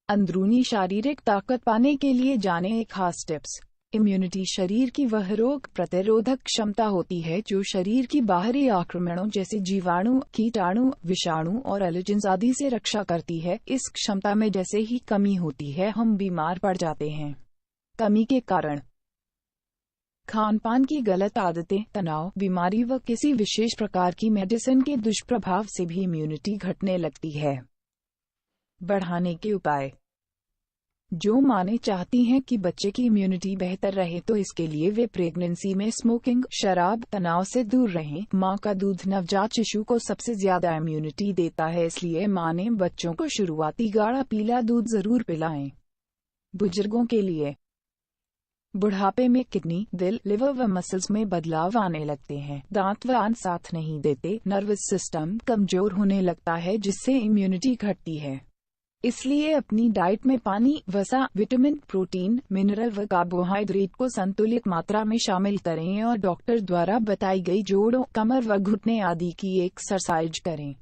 अंदरूनी शारीरिक ताकत पाने के लिए जाने एक खास टिप्स। इम्यूनिटी शरीर की वह रोग प्रतिरोधक क्षमता होती है जो शरीर की बाहरी आक्रमणों जैसे जीवाणु, कीटाणु, विषाणु और एलर्जेंस आदि से रक्षा करती है। इस क्षमता में जैसे ही कमी होती है हम बीमार पड़ जाते हैं। कमी के कारण: खान पान की गलत आदतें, तनाव, बीमारी व किसी विशेष प्रकार की मेडिसिन के दुष्प्रभाव से भी इम्यूनिटी घटने लगती है। बढ़ाने के उपाय: जो मानें चाहती हैं कि बच्चे की इम्यूनिटी बेहतर रहे तो इसके लिए वे प्रेगनेंसी में स्मोकिंग, शराब, तनाव से दूर रहें। मां का दूध नवजात शिशु को सबसे ज्यादा इम्यूनिटी देता है, इसलिए मां ने बच्चों को शुरुआती गाढ़ा पीला दूध जरूर पिलाएं। बुजुर्गों के लिए: बुढ़ापे में किडनी, दिल, लिवर व मसल्स में बदलाव आने लगते हैं, दांत व आंत साथ नहीं देते, नर्वस सिस्टम कमजोर होने लगता है जिससे इम्यूनिटी घटती है। इसलिए अपनी डाइट में पानी, वसा, विटामिन, प्रोटीन, मिनरल व कार्बोहाइड्रेट को संतुलित मात्रा में शामिल करें और डॉक्टर द्वारा बताई गई जोड़ों, कमर व घुटने आदि की एक्सरसाइज करें।